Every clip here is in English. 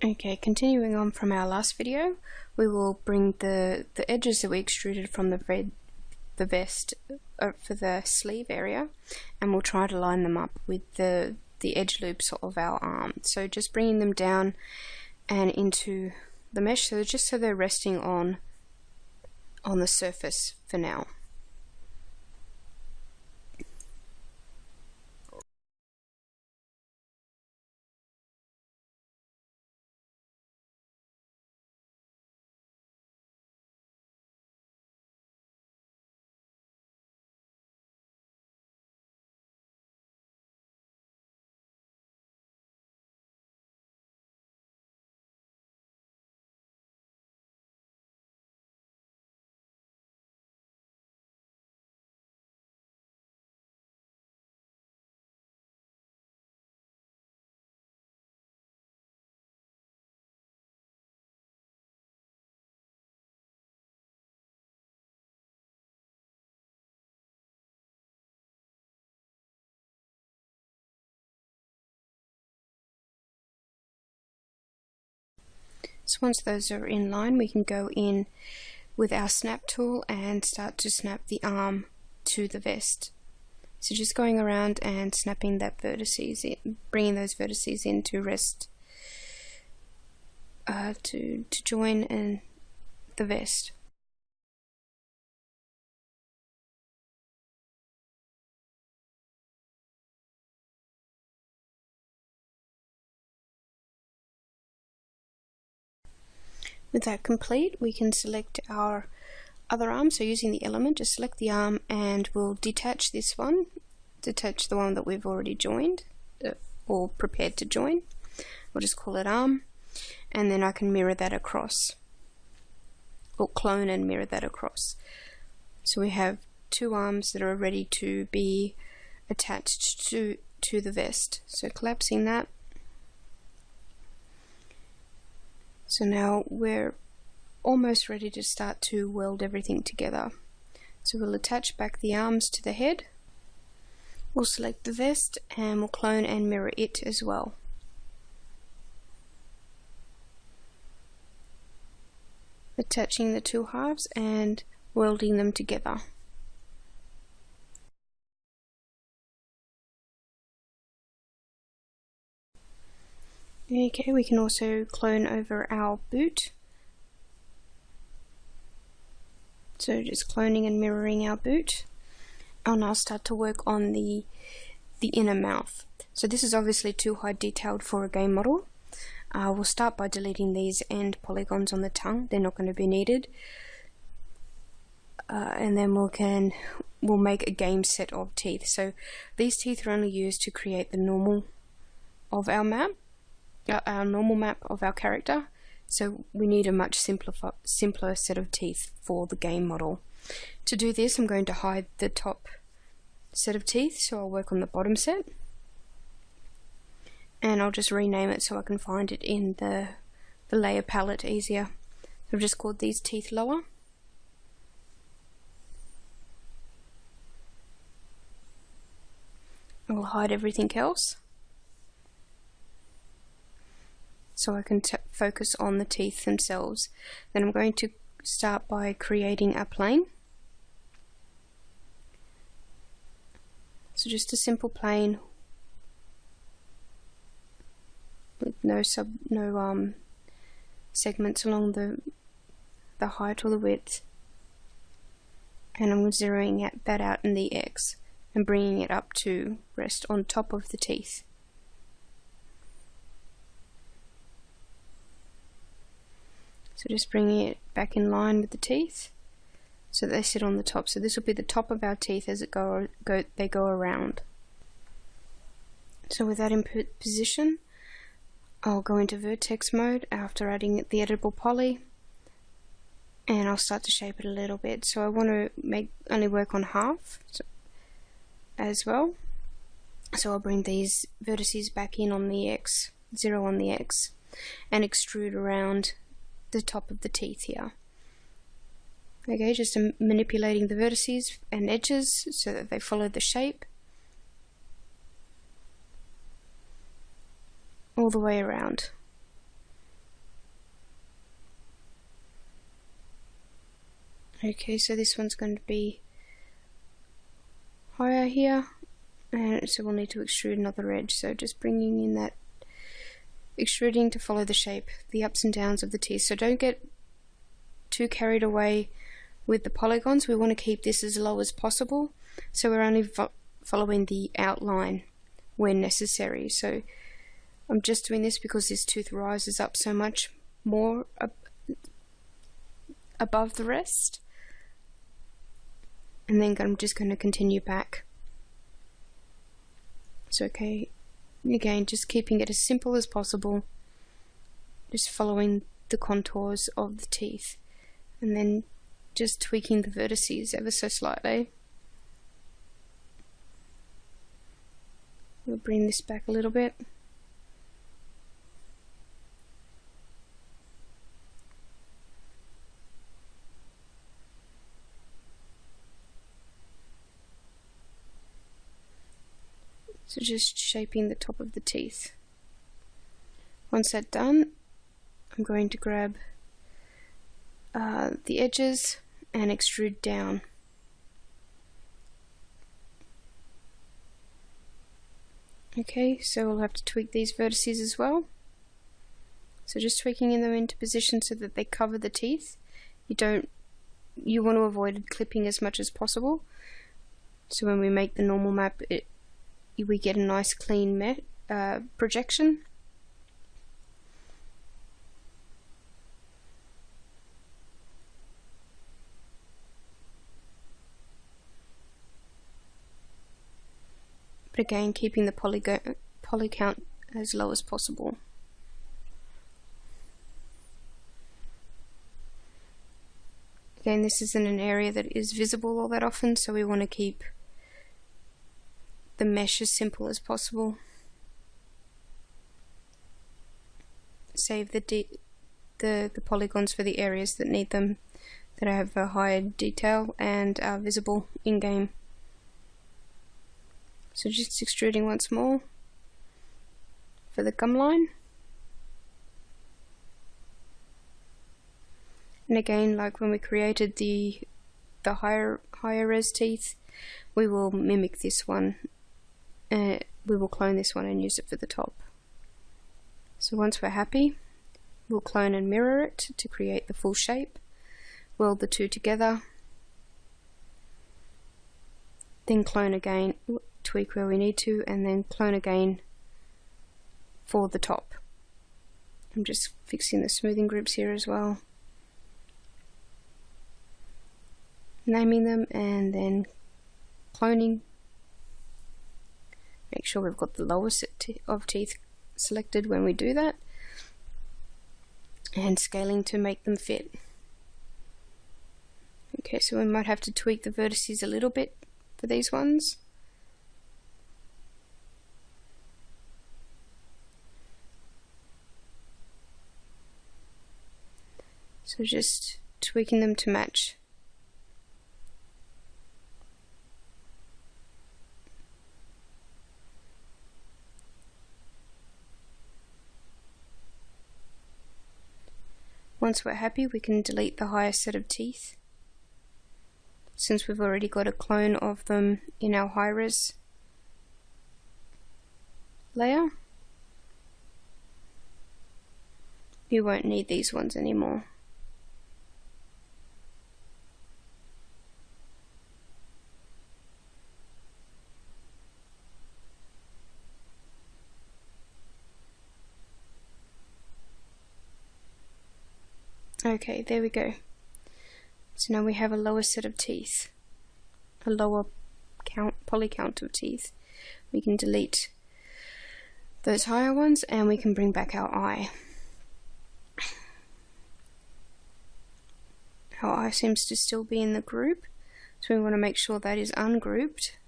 Okay, continuing on from our last video, we will bring the edges that we extruded from the vest for the sleeve area, and we'll try to line them up with the edge loops of our arm. So just bringing them down and into the mesh, so just so they're resting on the surface for now. So once those are in line, we can go in with our snap tool and start to snap the arm to the vest. So just going around and snapping that vertices in, bringing those vertices in to rest, to join in the vest. With that complete, we can select our other arm. So using the element, just select the arm and we'll detach this one, detach the one that we've already joined or prepared to join. We'll just call it arm, and then I can mirror that across, or clone and mirror that across. So we have two arms that are ready to be attached to the vest. So collapsing that. So now we're almost ready to start to weld everything together. So we'll attach back the arms to the head, we'll select the vest, and we'll clone and mirror it as well. Attaching the two halves and welding them together. Okay, we can also clone over our boot. So just cloning and mirroring our boot. I'll now start to work on the inner mouth. So this is obviously too high detailed for a game model. We'll start by deleting these end polygons on the tongue. They're not going to be needed. And then we'll make a game set of teeth. So these teeth are only used to create the normal of our map. Our normal map of our character, so we need a much simpler set of teeth for the game model. To do this, I'm going to hide the top set of teeth, so I'll work on the bottom set, and I'll just rename it so I can find it in the layer palette easier. I've just called these teeth lower. I'll hide everything else, so I can focus on the teeth themselves. Then I'm going to start by creating a plane. So just a simple plane with no segments along the height or the width, and I'm zeroing that out in the X and bringing it up to rest on top of the teeth. So just bringing it back in line with the teeth so that they sit on the top. So this will be the top of our teeth as they go around. So with that in position, I'll go into vertex mode after adding the editable poly, and I'll start to shape it a little bit. So I want to only work on half as well. So I'll bring these vertices back in on the X, 0 on the X, and extrude around the top of the teeth here. Okay, just manipulating the vertices and edges so that they follow the shape all the way around. Okay, so this one's going to be higher here, and so we'll need to extrude another edge. So just bringing in that extruding to follow the shape, the ups and downs of the teeth. So don't get too carried away with the polygons. We want to keep this as low as possible, so we're only following the outline when necessary. So I'm just doing this because this tooth rises up so much more above the rest, and then I'm just going to continue back. So okay, again, just keeping it as simple as possible, just following the contours of the teeth, and then just tweaking the vertices ever so slightly. We'll bring this back a little bit. So just shaping the top of the teeth. Once that's done, I'm going to grab the edges and extrude down. Okay, so we'll have to tweak these vertices as well. So just tweaking them into position so that they cover the teeth. You want to avoid clipping as much as possible. So when we make the normal map, we get a nice clean projection. But again, keeping the poly count as low as possible. Again, this isn't an area that is visible all that often, so we want to keep the mesh as simple as possible. Save the polygons for the areas that need them, that have a higher detail and are visible in game. So just extruding once more for the gum line. And again, like when we created the higher res teeth, we will mimic this one. We will clone this one and use it for the top. So once we're happy, we'll clone and mirror it to create the full shape. Weld the two together. Then clone again, tweak where we need to, and then clone again for the top. I'm just fixing the smoothing groups here as well. Naming them and then cloning. Make sure we've got the lowest set of teeth selected when we do that. And scaling to make them fit. Okay, so we might have to tweak the vertices a little bit for these ones. So just tweaking them to match. Once we're happy, we can delete the higher set of teeth, since we've already got a clone of them in our high-res layer. You won't need these ones anymore. Okay, there we go. So now we have a lower set of teeth, a lower poly count of teeth. We can delete those higher ones and we can bring back our eye. Our eye seems to still be in the group, so we want to make sure that is ungrouped.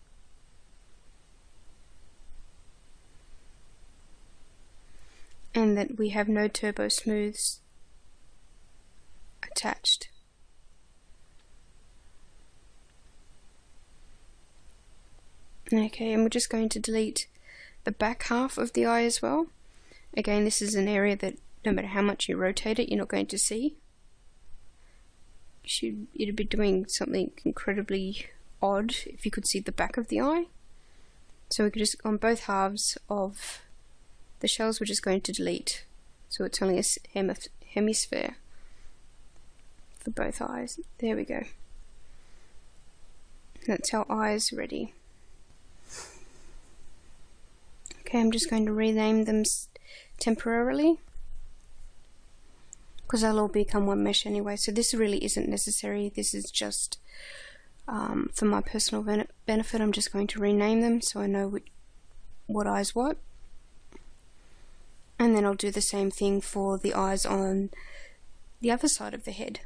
And that we have no turbo smooths attached. Okay, and we're just going to delete the back half of the eye as well. Again, this is an area that no matter how much you rotate it, you're not going to see. it'd be doing something incredibly odd if you could see the back of the eye. So we could just, on both halves of the shells, we're just going to delete. So it's only a hemisphere for both eyes. There we go. That's our eyes ready. Okay, I'm just going to rename them temporarily, because they'll all become one mesh anyway, so this really isn't necessary. This is just for my personal benefit. I'm just going to rename them so I know what eye's what, and then I'll do the same thing for the eyes on the other side of the head.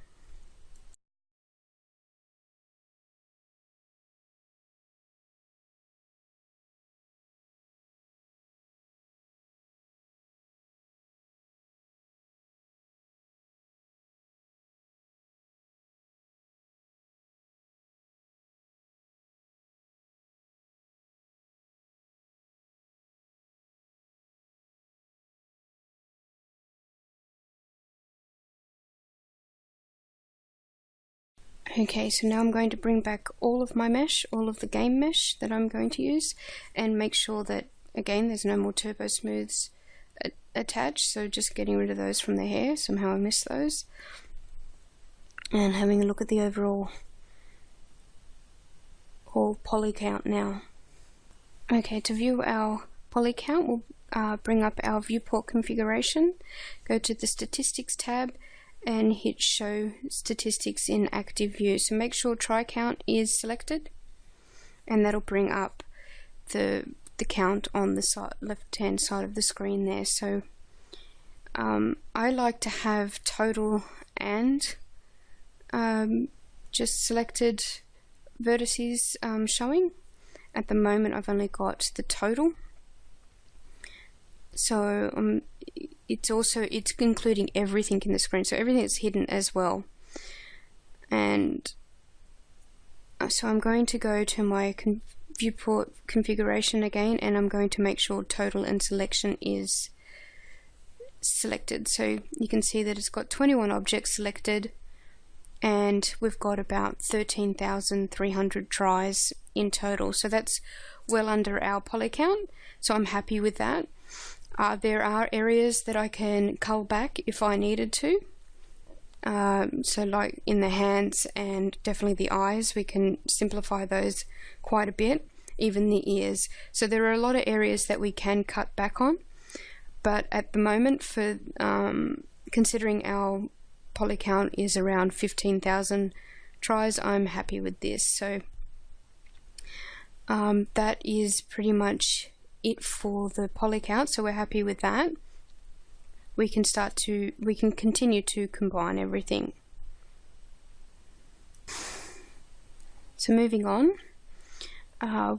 Okay, so now I'm going to bring back all of my mesh, all of the game mesh that I'm going to use, and make sure that, again, there's no more turbo smooths attached, so just getting rid of those from the hair. Somehow I missed those. And having a look at the overall poly count now. Okay, to view our poly count, we'll bring up our viewport configuration, go to the Statistics tab, and hit Show Statistics in Active View. So make sure Try Count is selected, and that'll bring up the count on the left-hand side of the screen there. So I like to have total and just selected vertices showing. At the moment I've only got the total, so it's including everything in the screen, so everything is hidden as well. And so I'm going to go to my viewport configuration again, and I'm going to make sure total and selection is selected. So you can see that it's got 21 objects selected, and we've got about 13,300 tries in total, so that's well under our poly count, so I'm happy with that. There are areas that I can cull back if I needed to, so like in the hands and definitely the eyes, we can simplify those quite a bit, even the ears. So there are a lot of areas that we can cut back on, but at the moment, for considering our poly count is around 15,000 tries, I'm happy with this. So that is pretty much it for the poly count, so we're happy with that. We can continue to combine everything. So moving on,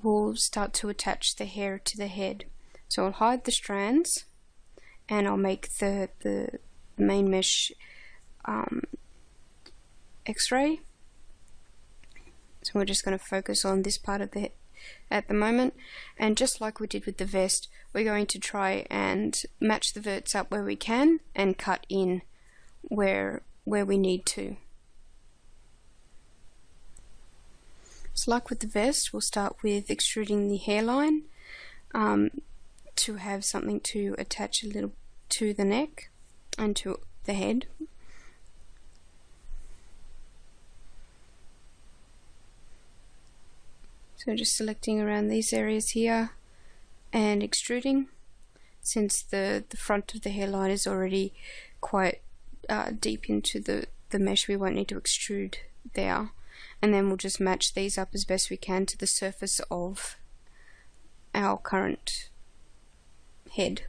we'll start to attach the hair to the head. So I'll hide the strands, and I'll make the main mesh X-ray. So we're just going to focus on this part of the head at the moment, and just like we did with the vest, we're going to try and match the verts up where we can and cut in where we need to. So like with the vest, we'll start with extruding the hairline to have something to attach a little to the neck and to the head. So just selecting around these areas here and extruding. Since the front of the hairline is already quite deep into the mesh, we won't need to extrude there. And then we'll just match these up as best we can to the surface of our current head.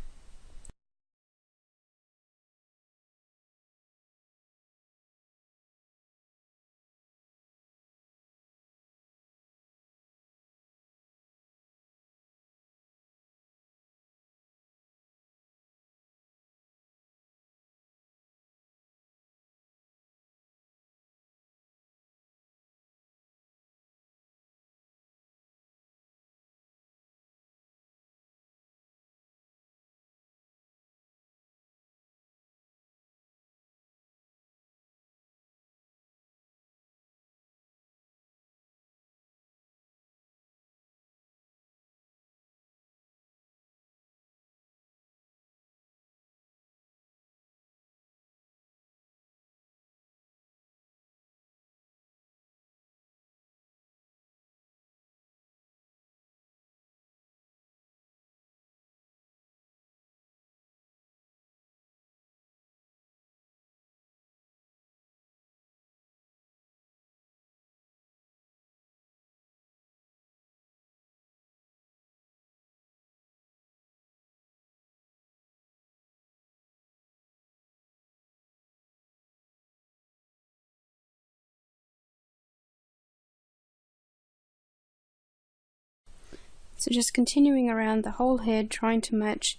So just continuing around the whole head, trying to match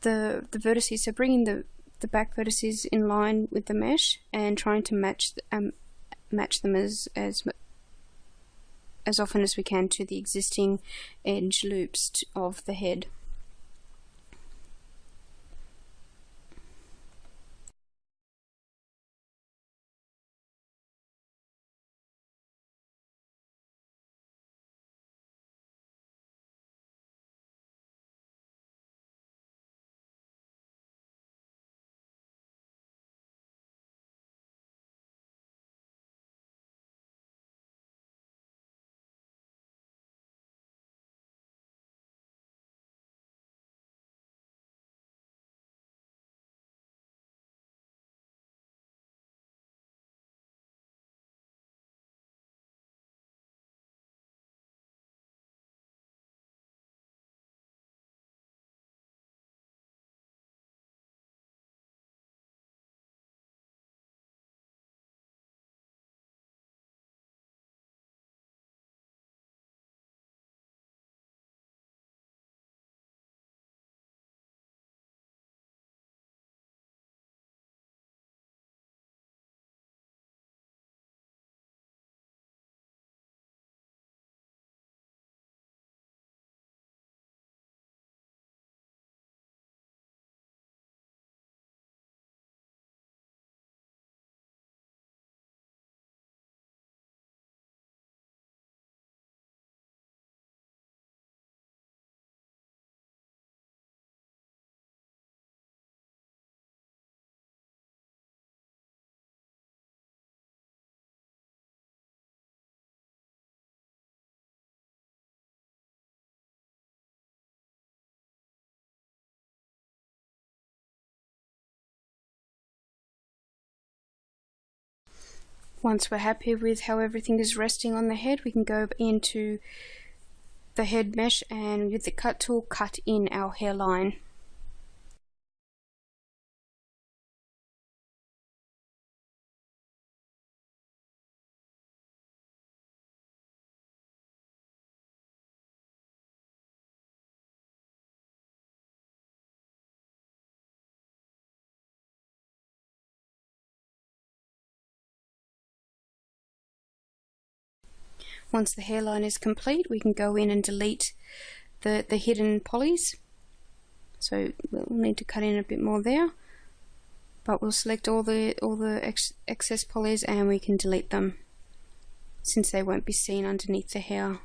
the vertices, so bringing the back vertices in line with the mesh and trying to match them as often as we can to the existing edge loops of the head. Once we're happy with how everything is resting on the head, we can go into the head mesh and with the cut tool cut in our hairline. Once the hairline is complete, we can go in and delete the hidden polys. So we'll need to cut in a bit more there, but we'll select all the excess polys and we can delete them since they won't be seen underneath the hair.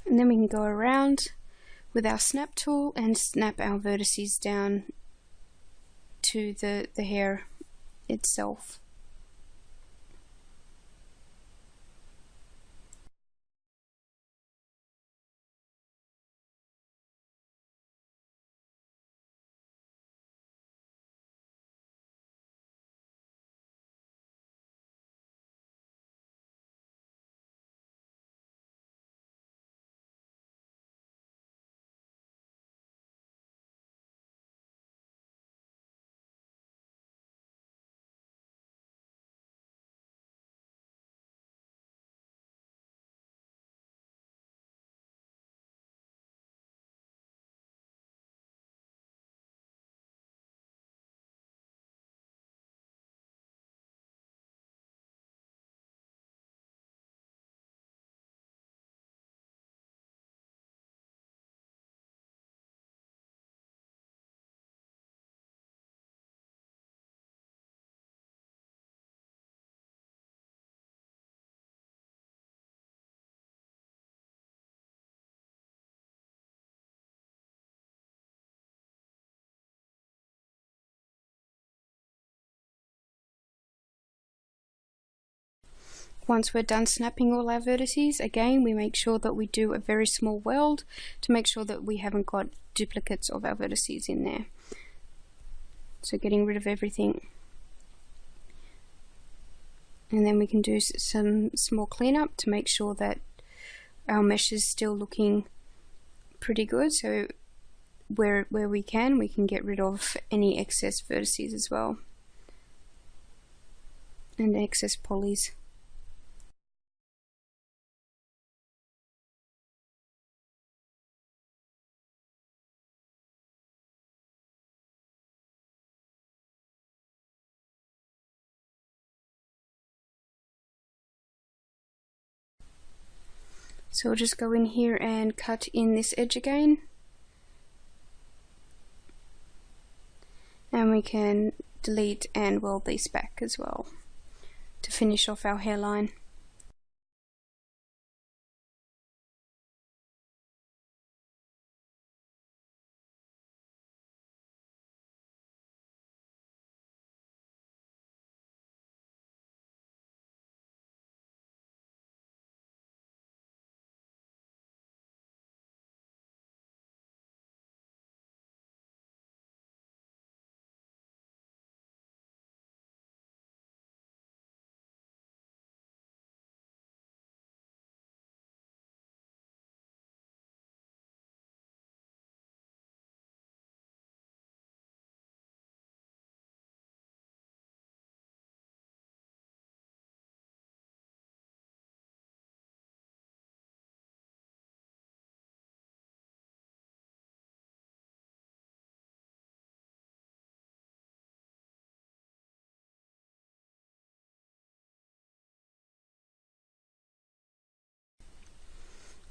And then we can go around with our snap tool and snap our vertices down to the hair itself. Once we're done snapping all our vertices, again we make sure that we do a very small weld to make sure that we haven't got duplicates of our vertices in there. So getting rid of everything. And then we can do some small cleanup to make sure that our mesh is still looking pretty good. So where we can get rid of any excess vertices as well, and excess polys. So we'll just go in here and cut in this edge again, and we can delete and weld these back as well to finish off our hairline.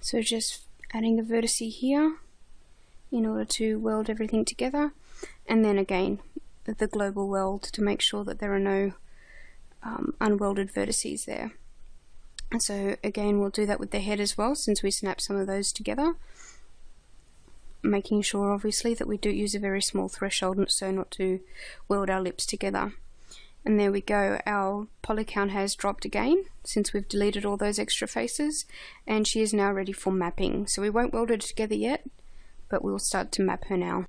So just adding a vertice here in order to weld everything together, and then again the global weld to make sure that there are no unwelded vertices there. And so again we'll do that with the head as well, since we snap some of those together, making sure obviously that we do use a very small threshold so not to weld our lips together. And there we go, our poly count has dropped again since we've deleted all those extra faces, and she is now ready for mapping. So we won't weld her together yet, but we'll start to map her now.